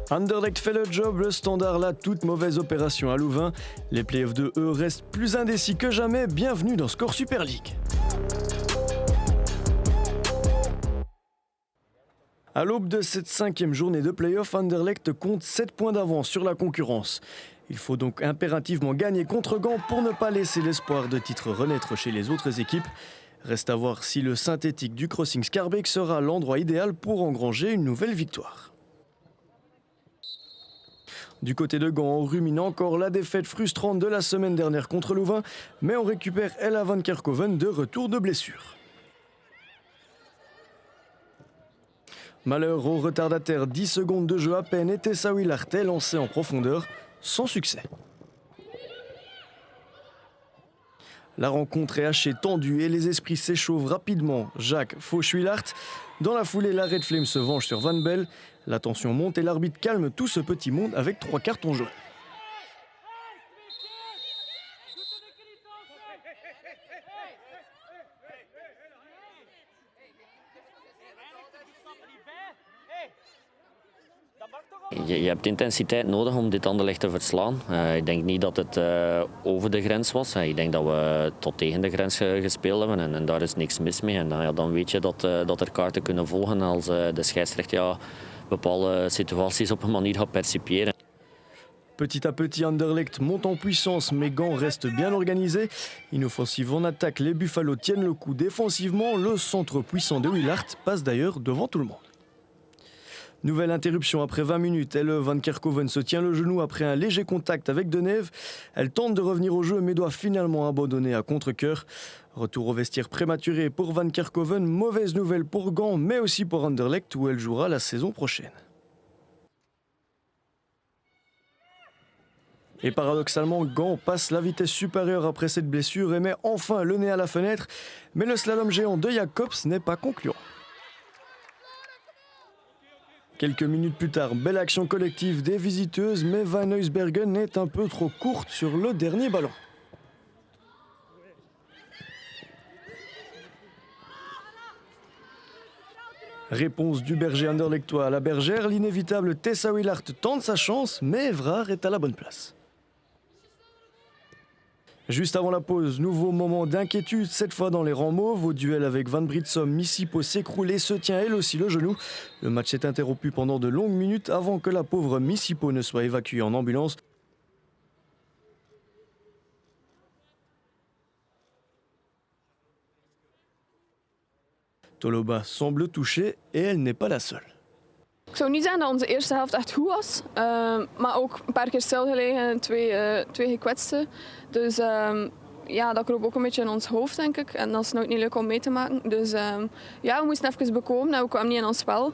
Anderlecht fait le job, le Standard là, toute mauvaise opération à Louvain. Les playoffs de eux restent plus indécis que jamais. Bienvenue dans Score Super League. À l'aube de cette 5e journée de play-off, Anderlecht compte 7 points d'avance sur la concurrence. Il faut donc impérativement gagner contre Gand pour ne pas laisser l'espoir de titre renaître chez les autres équipes. Reste à voir si le synthétique du Crossing Schaerbeek sera l'endroit idéal pour engranger une nouvelle victoire. Du côté de Gand, on rumine encore la défaite frustrante de la semaine dernière contre Louvain, mais on récupère Ella van Kerkhoven de retour de blessure. Malheur au retardataire, 10 secondes de jeu à peine et Tessa Willart est lancé en profondeur, sans succès. La rencontre est hachée, tendue et les esprits s'échauffent rapidement. Jacques Fauch-Willart. Dans la foulée, la Red Flame se venge sur Van Bell. La tension monte et l'arbitre calme tout ce petit monde avec 3 cartons jaunes. Je hebt intensiteit nodig om dit Anderlecht te verslaan. Ik denk niet dat het over de grens was. Ik denk dat we tot tegen de grens gespeeld hebben en daar is niks mis mee. En dan weet je dat er kaarten kunnen volgen als de scheidsrechter bepaalde situaties op een manier gaat percipiëren. Petit à petit, Anderlecht monte en puissance, mais Gand reste bien organisé. Inoffensive en attaque, les Buffalo tiennent le coup défensivement. Le centre puissant de Willart passe d'ailleurs devant tout le monde. Nouvelle interruption après 20 minutes. Elle, Van Kerkhoven se tient le genou après un léger contact avec Deneve. Elle tente de revenir au jeu mais doit finalement abandonner à contre-cœur. Retour au vestiaire prématuré pour Van Kerkhoven. Mauvaise nouvelle pour Gand mais aussi pour Anderlecht où elle jouera la saison prochaine. Et paradoxalement, Gand passe la vitesse supérieure après cette blessure et met enfin le nez à la fenêtre. Mais le slalom géant de Jacobs n'est pas concluant. Quelques minutes plus tard, belle action collective des visiteuses, mais Van Nuysbergen est un peu trop courte sur le dernier ballon. Réponse du berger anderlechtois à la bergère, l'inévitable Tessa Willart tente sa chance, mais Evrard est à la bonne place. Juste avant la pause, nouveau moment d'inquiétude, cette fois dans les rangs mauves. Au duel avec Van Britsom, Missipo s'écroule et se tient elle aussi le genou. Le match est interrompu pendant de longues minutes avant que la pauvre Missipo ne soit évacuée en ambulance. Toloba semble touchée et elle n'est pas la seule. Ik zou niet zeggen dat onze eerste helft echt goed was, maar ook een paar keer stilgelegen en twee gekwetsten. Dus dat kroop ook een beetje in ons hoofd, denk ik. En dat is nooit niet leuk om mee te maken. Dus we moesten even bekomen en we kwamen niet in ons spel.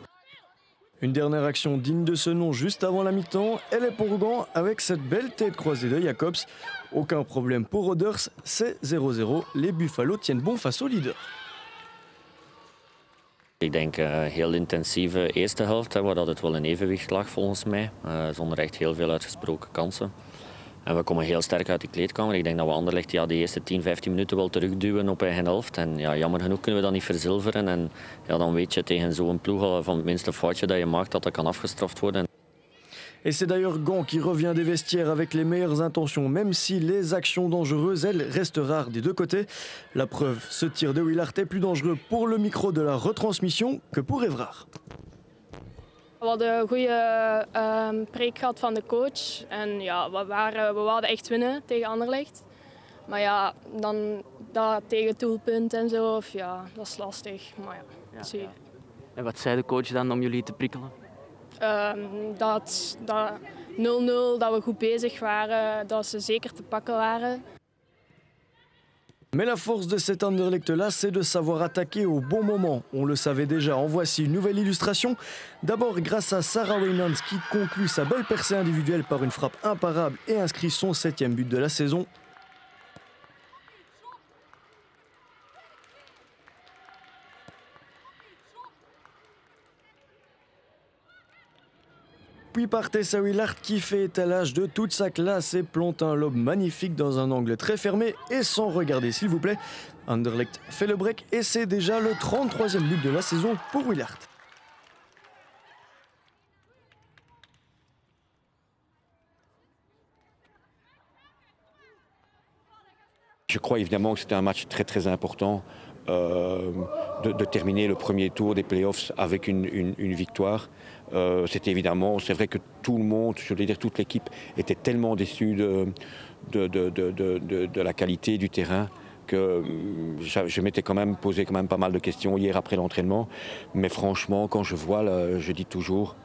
Une dernière action digne de ce nom juste avant la mi-temps. Elle est pour Gand avec cette belle tête croisée de Jacobs. Aucun problème pour Roders, c'est 0-0. Les Buffalo tiennent bon face au leader. Ik denk een heel intensieve eerste helft, waar dat het wel in evenwicht lag volgens mij. Zonder echt heel veel uitgesproken kansen. En we komen heel sterk uit de kleedkamer. Ik denk dat we Anderlecht die eerste 10, 15 minuten wel terugduwen op eigen helft. En jammer genoeg kunnen we dat niet verzilveren. En dan weet je tegen zo'n ploeg al van het minste foutje dat je maakt dat kan afgestraft worden. Et c'est d'ailleurs Gand qui revient des vestiaires avec les meilleures intentions, même si les actions dangereuses, elles, restent rares des deux côtés. La preuve, ce tir de Willart est plus dangereux pour le micro de la retransmission que pour Evrard. We hadden een goede preek gehad van de coach. En we wilden echt winnen tegen Anderlecht. Maar dan dat tegen doelpunt en zo, dat is lastig. Maar zie je. En wat zei de coach dan om jullie te prikkelen? Dat 0-0, dat we goed bezig waren, dat ze zeker te pakken waren. Mais la force de cet Anderlecht-là, c'est de savoir attaquer au bon moment. On le savait déjà, en voici une nouvelle illustration. D'abord grâce à Sarah Wynans qui conclut sa belle percée individuelle par une frappe imparable et inscrit son 7e but de la saison. Puis par Tessa Willart qui fait étalage de toute sa classe et plante un lob magnifique dans un angle très fermé et sans regarder s'il vous plaît. Anderlecht fait le break et c'est déjà le 33e but de la saison pour Willart. Je crois évidemment que c'était un match très très important de terminer le premier tour des playoffs avec une victoire. C'était évidemment, c'est vrai que tout le monde, je veux dire toute l'équipe, était tellement déçue de la qualité du terrain que je m'étais quand même posé pas mal de questions hier après l'entraînement. Mais franchement, quand je vois, je dis toujours,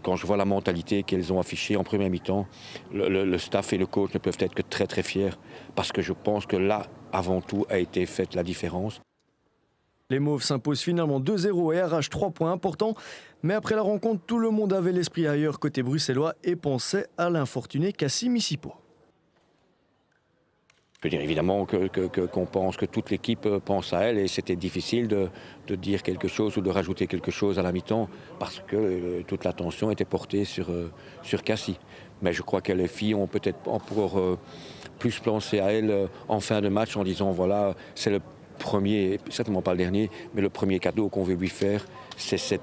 quand je vois la mentalité qu'elles ont affichée en première mi-temps, le staff et le coach ne peuvent être que très très fiers parce que je pense que là, avant tout, a été faite la différence. Les Mauves s'imposent finalement 2-0 et arrachent 3 points importants. Mais après la rencontre, tout le monde avait l'esprit ailleurs côté bruxellois et pensait à l'infortuné Cassim Issipo. Je veux dire évidemment qu'on pense que toute l'équipe pense à elle et c'était difficile de dire quelque chose ou de rajouter quelque chose à la mi-temps parce que toute l'attention était portée sur Cassie. Mais je crois que les filles ont peut-être encore plus pensé à elle en fin de match en disant voilà, c'est le premier, certainement pas le dernier, mais le premier cadeau qu'on veut lui faire, c'est ces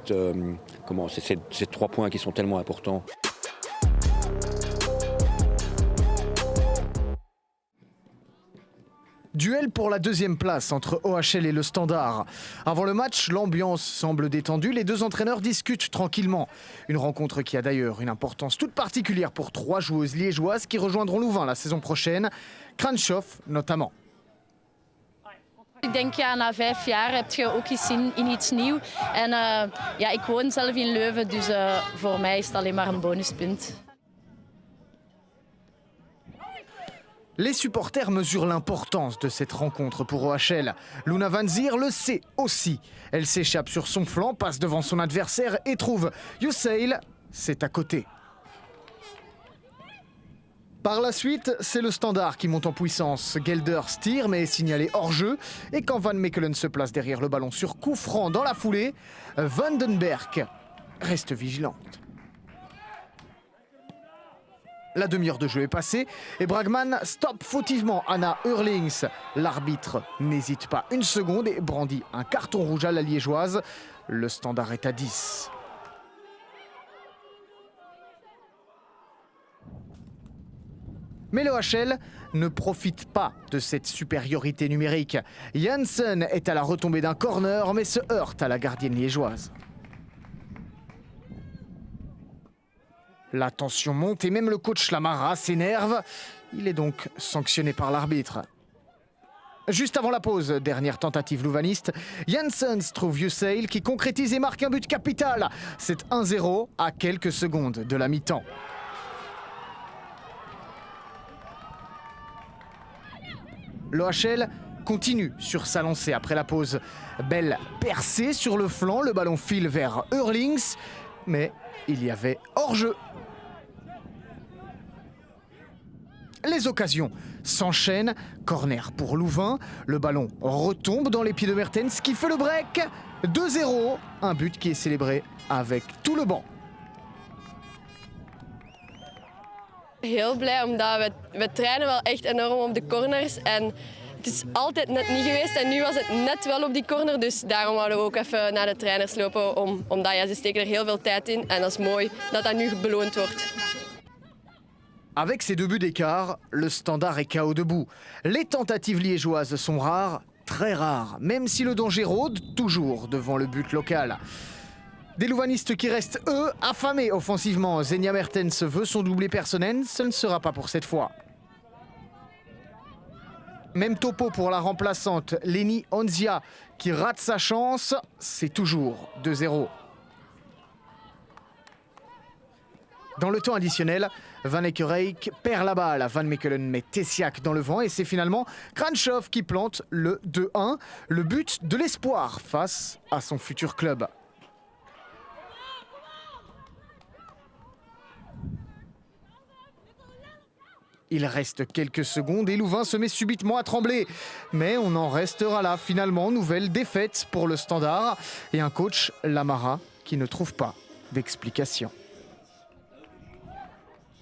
3 points qui sont tellement importants. Duel pour la deuxième place entre OHL et le Standard. Avant le match, l'ambiance semble détendue. Les deux entraîneurs discutent tranquillement. Une rencontre qui a d'ailleurs une importance toute particulière pour 3 joueuses liégeoises qui rejoindront Louvain la saison prochaine. Kranschoff notamment. Ik denk ja, na 5 jaar heb je ook gezien in iets nieuws. En ja, ik woon zelf in Leuven, dus voor mij is het alleen maar een bonuspunt. Les supporters mesurent l'importance de cette rencontre pour OHL. Luna Van Zier le sait aussi. Elle s'échappe sur son flanc, passe devant son adversaire et trouve Yuseil, c'est à côté. Par la suite, c'est le Standard qui monte en puissance. Gelders tire mais est signalé hors-jeu. Et quand Van Mechelen se place derrière le ballon sur coup franc dans la foulée, Vandenberg reste vigilante. La demi-heure de jeu est passée et Bragman stoppe fautivement Anna Hurlings. L'arbitre n'hésite pas une seconde et brandit un carton rouge à la liégeoise. Le Standard est à 10. Mais le HL ne profite pas de cette supériorité numérique. Janssen est à la retombée d'un corner mais se heurte à la gardienne liégeoise. La tension monte et même le coach Lamara s'énerve. Il est donc sanctionné par l'arbitre. Juste avant la pause, dernière tentative louvaniste, Janssens trouve Yuseil qui concrétise et marque un but capital. C'est 1-0 à quelques secondes de la mi-temps. L'OHL continue sur sa lancée après la pause. Belle percée sur le flanc, le ballon file vers Hurlings, mais il y avait hors-jeu. Les occasions s'enchaînent. Corner pour Louvain. Le ballon retombe dans les pieds de Mertens qui fait le break. 2-0. Un but qui est célébré avec tout le banc. Heel blij omdat we trainen wel echt enorm op de corners en het is altijd net niet geweest en nu was het net wel op die corner, dus daarom wouden we ook even naar de trainers lopen omdat ja, ze steken er heel veel tijd in en dat is mooi dat dat nu beloond wordt. Avec ces 2 buts d'écart, le Standard est KO debout. Les tentatives liégeoises sont rares, très rares, même si le danger rôde toujours devant le but local. Des louvanistes qui restent, eux, affamés offensivement. Zenia Mertens veut son doublé personnel, ce ne sera pas pour cette fois. Même topo pour la remplaçante Leni Onzia qui rate sa chance, c'est toujours 2-0. Dans le temps additionnel, Van Eckerijk perd la balle. Van Mechelen met Tessiak dans le vent et c'est finalement Kranschoff qui plante le 2-1, le but de l'espoir face à son futur club. Il reste quelques secondes et Louvain se met subitement à trembler. Mais on en restera là finalement. Nouvelle défaite pour le Standard et un coach, Lamara, qui ne trouve pas d'explication.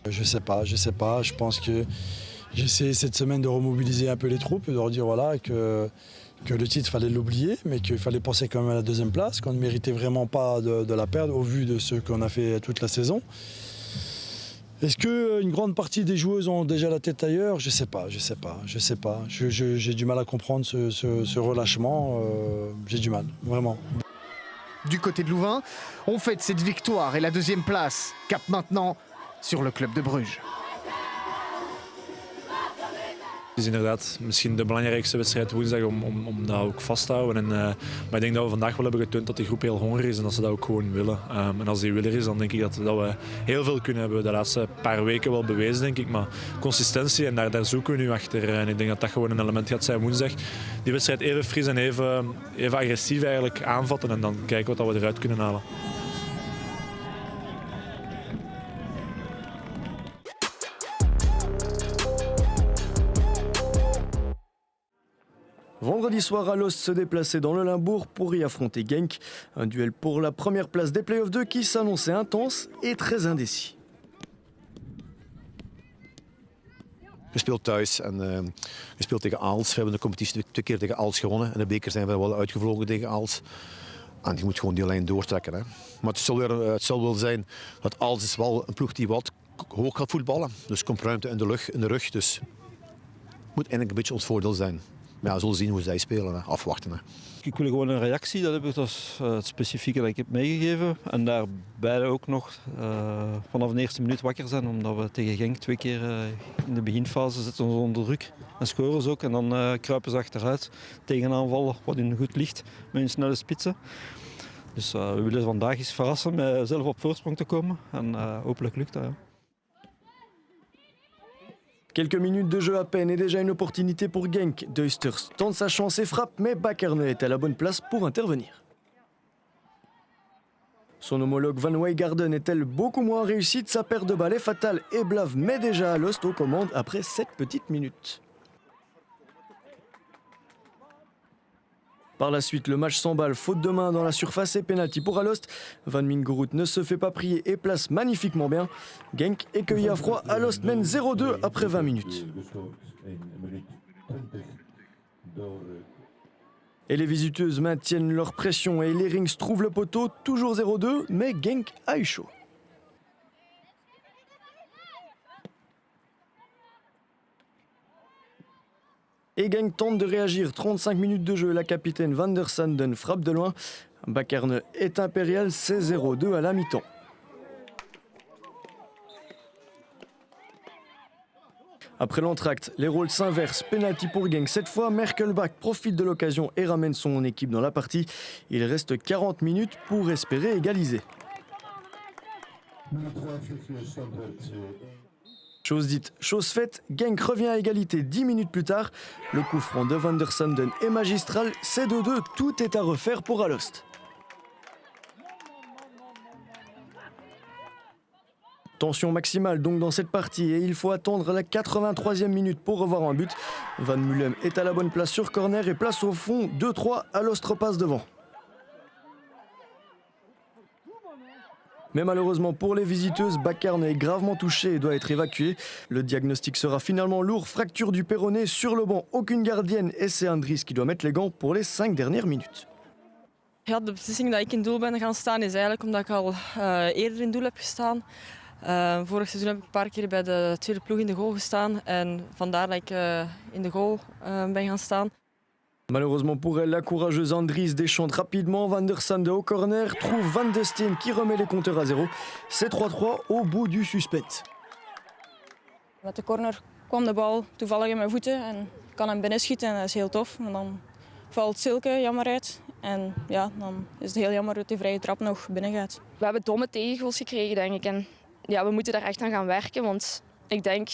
Je sais pas. Je pense que j'essaie cette semaine de remobiliser un peu les troupes, de leur dire voilà, que le titre, fallait l'oublier, mais qu'il fallait penser quand même à la deuxième place, qu'on ne méritait vraiment pas de la perdre au vu de ce qu'on a fait toute la saison. Est-ce qu'une grande partie des joueuses ont déjà la tête ailleurs? Je sais pas. J'ai du mal à comprendre ce relâchement. J'ai du mal, vraiment. Du côté de Louvain, on fête cette victoire et la deuxième place. Cap maintenant sur le club de Bruges. Het is inderdaad misschien de belangrijkste wedstrijd woensdag om dat ook vast te houden. Maar ik denk dat we vandaag wel hebben getoond dat de groep heel hongerig is en dat ze dat ook gewoon willen. En als die wil er is, dan denk ik dat we heel veel kunnen hebben. De laatste paar weken wel bewezen, denk ik. Maar consistentie, en daar zoeken we nu achter. En ik denk dat dat gewoon een element gaat zijn woensdag. Die wedstrijd even fris en even agressief eigenlijk aanvatten en dan kijken wat we eruit kunnen halen. Vendredi soir, Alost se déplaçait dans le Limbourg pour y affronter Genk. Un duel pour la première place des Playoffs 2 qui s'annonçait intense et très indécis. We speelt thuis en we speelt tegen Aalst. We hebben de competitie 2 keer tegen Aalst gewonnen. En de beker zijn we wel uitgevlogen tegen Aalst. En je moet gewoon die lijn doortrekken. Hè. Maar het zal wel zijn dat Aalst is wel een ploeg die wat hoog gaat voetballen. Dus komt ruimte in de rug. Dus het moet eigenlijk een beetje ons voordeel zijn. Maar ja, we zullen zien hoe zij spelen, hè. Afwachten. Hè. Ik wil gewoon een reactie, dat is het specifieke dat ik heb meegegeven. En daarbij ook nog vanaf de eerste minuut wakker zijn, omdat we tegen Genk 2 keer in de beginfase zetten ons onder druk. En scoren ze ook en dan kruipen ze achteruit tegen aanvallen wat hun goed ligt met hun snelle spitsen. Dus we willen vandaag eens verrassen met zelf op voorsprong te komen en hopelijk lukt dat. Ja. Quelques minutes de jeu à peine et déjà une opportunité pour Genk. Deusters tente sa chance et frappe, mais Bakkerne est à la bonne place pour intervenir. Son homologue Van Wijngaarden est-elle beaucoup moins réussite? Sa paire de balles est fatale et Blav met déjà Alost aux commandes après 7 petites minutes. Par la suite, le match s'emballe, faute de main dans la surface et pénalty pour Alost. Van Mingerud ne se fait pas prier et place magnifiquement bien. Genk est cueilli à froid, Alost mène 0-2 après 20 minutes. Et les visiteuses maintiennent leur pression et les Rings trouvent le poteau, toujours 0-2, mais Genk a eu chaud. Et Genk tente de réagir. 35 minutes de jeu, la capitaine Van der Sanden frappe de loin. Bakkerne est impérial, c'est 0-2 à la mi-temps. Après l'entracte, les rôles s'inversent. Penalty pour Genk. Cette fois, Merkelbach profite de l'occasion et ramène son équipe dans la partie. Il reste 40 minutes pour espérer égaliser. Chose dite, chose faite, Genk revient à égalité 10 minutes plus tard. Le coup franc de Van der Sanden est magistral, c'est 2-2, tout est à refaire pour Alost. Tension maximale donc dans cette partie et il faut attendre la 83e minute pour revoir un but. Van Mulem est à la bonne place sur corner et place au fond, 2-3, Alost repasse devant. Mais malheureusement pour les visiteuses, Bakkerne est gravement touché et doit être évacué. Le diagnostic sera finalement lourd, fracture du péroné sur le banc, aucune gardienne et c'est Andries qui doit mettre les gants pour les 5 dernières minutes. Ja, de beslissing dat ik in doel ben gaan staan is eigenlijk omdat ik al eerder in doel heb gestaan. Vorig seizoen heb ik een paar keer bij de tweede ploeg in de goal gestaan en vandaar dat ik in de goal ben gaan staan. Malheureusement pour elle, la courageuse Andries déchante rapidement. Van der Sande au corner trouve Van de Steen qui remet les compteurs à 0. C'est 3-3 au bout du suspect. Met de corner kwam de bal toevallig in mijn voeten en kan hem binnenschieten en dat is heel tof. En dan valt Silke jammer uit en ja, dan is het heel jammer dat die vrije trap nog binnen gaat. We hebben domme tegengoals gekregen, denk ik. En ja, we moeten daar echt aan gaan werken, want ik denk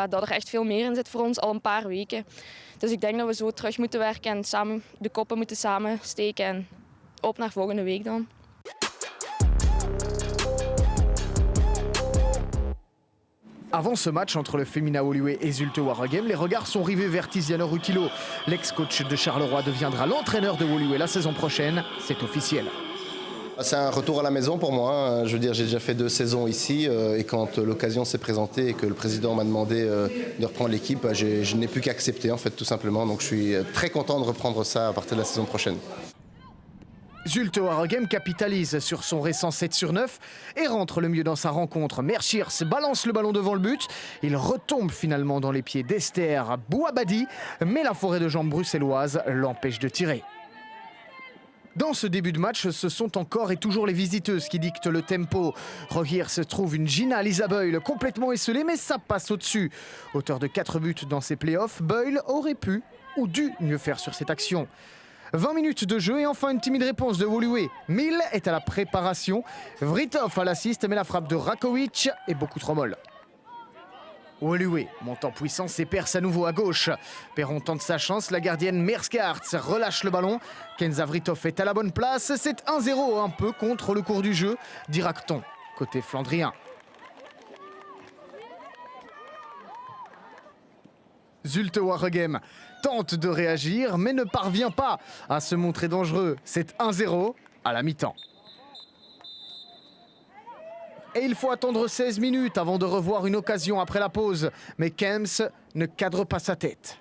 dat er echt veel meer in zit voor ons, al een paar weken. Dus ik denk dat we zo terug moeten werken en samen de koppen moeten samensteken en op naar volgende week dan. Avant ce match entre le Femina Woluwe et Zulte Waregem, les regards sont rivés vers Tiziano Rutilo. L'ex-coach de Charleroi deviendra l'entraîneur de Woluwe la saison prochaine, c'est officiel. C'est un retour à la maison pour moi. Je veux dire, j'ai déjà fait 2 saisons ici et quand l'occasion s'est présentée et que le président m'a demandé de reprendre l'équipe, je n'ai plus qu'à accepter en fait tout simplement. Donc je suis très content de reprendre ça à partir de la saison prochaine. Zulte Waregem capitalise sur son récent 7/9 et rentre le mieux dans sa rencontre. Merchirs balance le ballon devant le but. Il retombe finalement dans les pieds d'Esther Bouabadi, mais la forêt de jambes bruxelloise l'empêche de tirer. Dans ce début de match, ce sont encore et toujours les visiteuses qui dictent le tempo. Rogiers se trouve une Gina Lisa Boyle complètement esselée, mais ça passe au-dessus. Auteur de 4 buts dans ses playoffs, Boyle aurait pu ou dû mieux faire sur cette action. 20 minutes de jeu et enfin une timide réponse de Woluwe. Mil est à la préparation. Vritov à l'assist, mais la frappe de Rakovic est beaucoup trop molle. Woluwe monte en puissance et perce à nouveau à gauche. Perron tente sa chance, la gardienne Merskarts relâche le ballon. Kenza Vritov est à la bonne place. C'est 1-0 un peu contre le cours du jeu, dira-t-on, côté flandrien. Zulte Waregem tente de réagir mais ne parvient pas à se montrer dangereux. C'est 1-0 à la mi-temps. Et il faut attendre 16 minutes avant de revoir une occasion après la pause. Mais Kems ne cadre pas sa tête.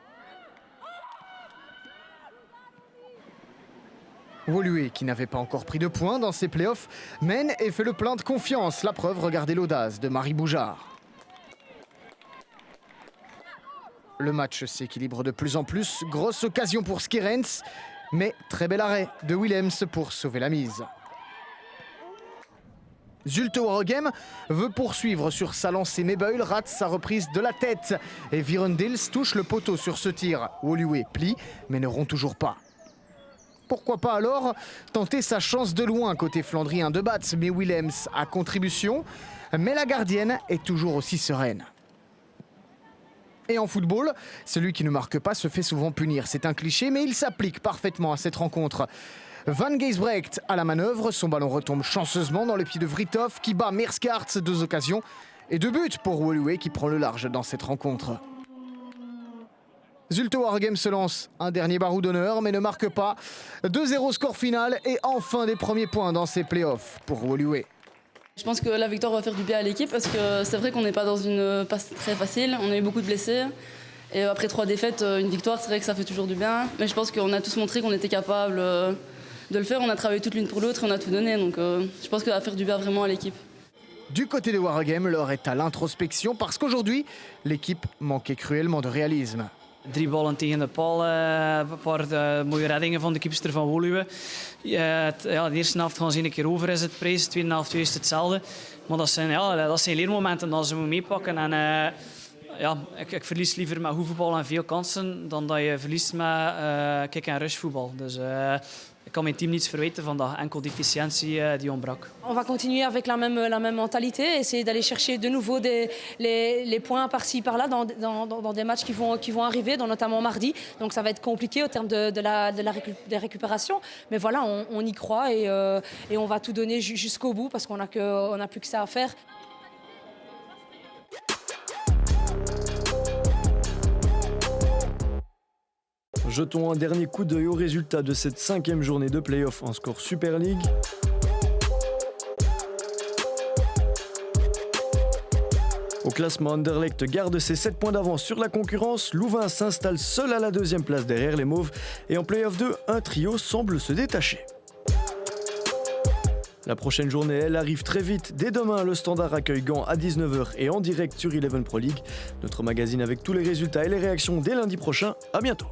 Woluwe, qui n'avait pas encore pris de points dans ses playoffs, mène et fait le plein de confiance. La preuve, regardez l'audace de Marie Boujard. Le match s'équilibre de plus en plus. Grosse occasion pour Skirens, mais très bel arrêt de Willems pour sauver la mise. Zulte Waregem veut poursuivre sur sa lancée, mais Boyle rate sa reprise de la tête. Et Virendils touche le poteau sur ce tir. Woluwe plie, mais ne rompt toujours pas. Pourquoi pas alors tenter sa chance de loin côté flandrien de Bats, mais Willems à contribution. Mais la gardienne est toujours aussi sereine. Et en football, celui qui ne marque pas se fait souvent punir. C'est un cliché, mais il s'applique parfaitement à cette rencontre. Van Geesbrecht à la manœuvre, son ballon retombe chanceusement dans le pied de Vritov qui bat Merskarts, 2 occasions et 2 buts pour Woluwe qui prend le large dans cette rencontre. Zulte Waregem se lance, un dernier barou d'honneur mais ne marque pas. 2-0 score final et enfin des premiers points dans ses playoffs pour Woluwe. Je pense que la victoire va faire du bien à l'équipe parce que c'est vrai qu'on n'est pas dans une passe très facile, on a eu beaucoup de blessés. Et après 3 défaites, une victoire, c'est vrai que ça fait toujours du bien. Mais je pense qu'on a tous montré qu'on était capable de le faire. On a travaillé toute l'une pour l'autre et on a tout donné. Donc je pense que ça va faire du bien vraiment à l'équipe. Du côté de Waregem, l'heure est à l'introspection parce qu'aujourd'hui, l'équipe manquait cruellement de réalisme. 3 ballen tegen de paal, een paar mooie reddingen van de keepster van Woluwe. De eerste helft gaan ze een keer over is het prijs, de tweede helft juist hetzelfde. Maar dat zijn leermomenten dat ze moeten meepakken. En ik verlies liever met hoevoetbal en veel kansen dan dat je verliest met kick- en rushvoetbal. Dus ik kan mijn team niets verwijten van dat, enkel deficiëntie die ontbrak. On va continuer avec la même mentalité, essayer d'aller chercher de nouveau les points par-ci par-là dans des matchs qui vont arriver, notamment mardi. Donc ça va être compliqué au terme de la récupération. Mais voilà, on y croit et on va tout donner jusqu'au bout parce qu'on n'a plus que ça à faire. Jetons un dernier coup d'œil aux résultats de cette 5e journée de play-off en score Super League. Au classement, Anderlecht garde ses 7 points d'avance sur la concurrence. Louvain s'installe seul à la 2e place derrière les Mauves. Et en play-off 2, un trio semble se détacher. La prochaine journée, elle arrive très vite. Dès demain, le Standard accueille Gand à 19h et en direct sur Eleven Pro League. Notre magazine avec tous les résultats et les réactions dès lundi prochain. À bientôt.